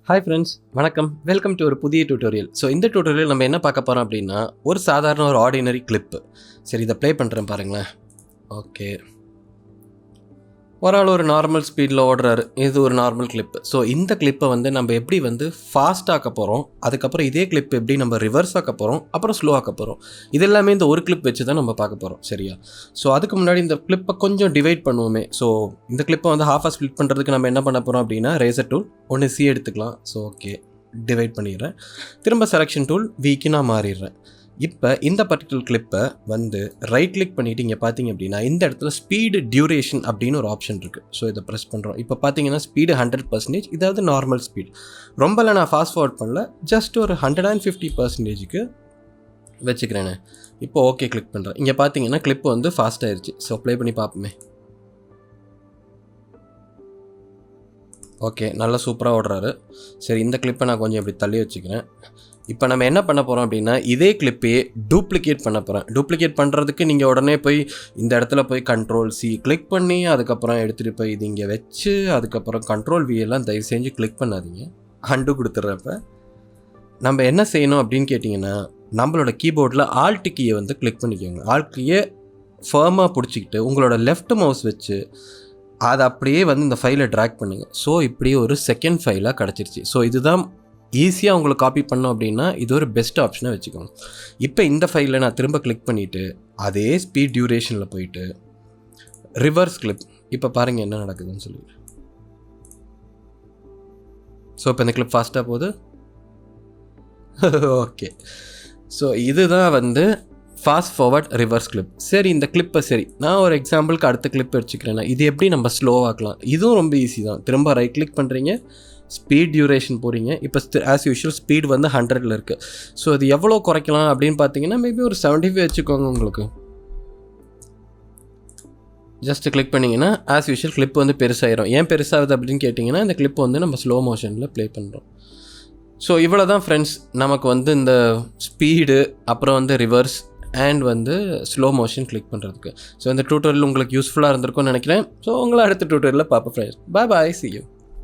Hi friends, வணக்கம். Welcome to ஒரு புதிய டியூட்டோரியல். ஸோ இந்த டியூட்டோரியல் நம்ம என்ன பார்க்க போகிறோம் அப்படின்னா, ஒரு சாதாரண ஒரு ஆர்டினரி கிளிப்பு. சரி, இதை ப்ளே பண்ணுறேன் பாருங்களேன். ஓகே, ஒரு ஆள் ஒரு நார்மல் ஸ்பீடில் ஓடுறாரு. இது ஒரு நார்மல் கிளிப்பு. ஸோ இந்த கிளிப்பை வந்து நம்ம எப்படி வந்து ஃபாஸ்ட் ஆக்க போகிறோம், அதுக்கப்புறம் இதே கிளிப் எப்படி நம்ம ரிவர்ஸ் ஆக்க போகிறோம், அப்புறம் ஸ்லோ ஆக்க போகிறோம். இது எல்லாமே இந்த ஒரு கிளிப் வச்சு தான் நம்ம பார்க்க போகிறோம். சரியா? ஸோ அதுக்கு முன்னாடி இந்த கிளிப்பை கொஞ்சம் டிவைட் பண்ணுவோமே. ஸோ இந்த கிளிப்பை வந்து ஹாஃபாக ஸ்ப்ளிட் பண்ணுறதுக்கு நம்ம என்ன பண்ண போகிறோம் அப்படின்னா, ரேசர் டூல் ஒன்று சி எடுத்துக்கலாம். ஸோ ஓகே, டிவைட் பண்ணிடுறேன். திரும்ப செலெக்ஷன் டூல் விக்கு நான் மாறிடுறேன். இப்போ இந்த பர்டிகுலர் கிளிப்பை வந்து ரைட் கிளிக் பண்ணிவிட்டு இங்கே பார்த்தீங்க அப்படின்னா இந்த இடத்துல ஸ்பீடு டியூரேஷன் அப்படின்னு ஒரு ஆப்ஷன் இருக்குது. ஸோ இதை ப்ரெஸ் பண்ணுறோம். இப்போ பார்த்தீங்கன்னா ஸ்பீடு 100%, இதாவது நார்மல் ஸ்பீட். ரொம்பலாம் நான் ஃபாஸ்ட் ஃபார்வர்ட் பண்ணல, ஜஸ்ட் ஒரு 150%க்கு வச்சுக்கிறேன். இப்போ ஓகே கிளிக் பண்ணுறேன். இங்கே பார்த்தீங்கன்னா கிளிப்பு வந்து ஃபாஸ்ட் ஆயிடுச்சு. ஸோ ப்ளே பண்ணி பார்ப்போமே. ஓகே, நல்லா சூப்பராக ஓடுறாரு. சரி, இந்த கிளிப்பை நான் கொஞ்சம் இப்படி தள்ளி வச்சுக்கிறேன். இப்போ நம்ம என்ன பண்ண போகிறோம் அப்படின்னா, இதே கிளிப்பையே டூப்ளிகேட் பண்ண போகிறேன். டூப்ளிகேட் பண்ணுறதுக்கு நீங்கள் உடனே போய் இந்த இடத்துல போய் கண்ட்ரோல் சி கிளிக் பண்ணி அதுக்கப்புறம் எடுத்துகிட்டு போய் இது இங்கே வச்சு அதுக்கப்புறம் கண்ட்ரோல் வி எல்லாம் தயவு செஞ்சு கிளிக் பண்ணாதீங்க. அண்டு கொடுத்துட்றப்ப நம்ம என்ன செய்யணும் அப்படின்னு கேட்டிங்கன்னா, நம்மளோட கீபோர்டில் ஆல்ட் கீயை வந்து கிளிக் பண்ணிக்கோங்க. ஆல்ட் கீயை ஃபர்மாக பிடிச்சிக்கிட்டு உங்களோட லெஃப்ட் மவுஸ் வச்சு அதை அப்படியே வந்து இந்த ஃபைலை ட்ராக் பண்ணுங்கள். ஸோ இப்படியே ஒரு செகண்ட் ஃபைலாக கிடச்சிருச்சு. ஸோ இதுதான் ஈஸியாக உங்களுக்கு காப்பி பண்ணோம் அப்படின்னா இது ஒரு பெஸ்ட் ஆப்ஷனாக வச்சுக்கோங்க. இப்போ இந்த ஃபைலில் நான் திரும்ப கிளிக் பண்ணிவிட்டு அதே ஸ்பீட் டியூரேஷனில் போயிட்டு ரிவர்ஸ் கிளிப். இப்போ பாருங்கள் என்ன நடக்குதுன்னு சொல்லி. ஸோ இப்போ இந்த கிளிப் ஃபாஸ்ட்டாக போகுது. ஓகே, ஸோ இதுதான் வந்து ஃபாஸ்ட் ஃபார்வர்ட் ரிவர்ஸ் கிளிப். சரி, இந்த கிளிப்பை சரி நான் ஒரு எக்ஸாம்பிளுக்கு அடுத்த கிளிப் வச்சுக்கிறேன்னா இது எப்படி நம்ம ஸ்லோ ஆக்கலாம். இதுவும் ரொம்ப ஈஸி தான். திரும்ப ரைட் கிளிக் பண்ணுறீங்க, ஸ்பீட் டியூரேஷன் போகிறீங்க. இப்போ ஆஸ் யூஷுவல் ஸ்பீட் வந்து 100ல் இருக்குது. ஸோ அது எவ்வளோ குறைக்கலாம் அப்படின்னு பார்த்தீங்கன்னா மேபி ஒரு 75 வச்சுக்கோங்க. உங்களுக்கு ஜஸ்ட் கிளிக் பண்ணிங்கன்னா ஆஸ் யூஷுவல் கிளிப் வந்து பெருசாகிடும். ஏன் பெருசாகுது அப்படின்னு கேட்டிங்கன்னா இந்த கிளிப் வந்து நம்ம ஸ்லோ மோஷனில் ப்ளே பண்ணுறோம். ஸோ இவ்வளோ தான் ஃப்ரெண்ட்ஸ், நமக்கு வந்து இந்த ஸ்பீடு அப்புறம் வந்து ரிவர்ஸ் அண்ட் வந்து ஸ்லோ மோஷன் கிளிக் பண்ணுறதுக்கு. ஸோ இந்த டியூட்டோரியல் உங்களுக்கு யூஸ்ஃபுல்லாக இருந்திருக்கும்னு நினைக்கிறேன். ஸோ உங்களை அடுத்த டியூட்டோரியலில் பார்ப்போம் friends. Bye bye, see you.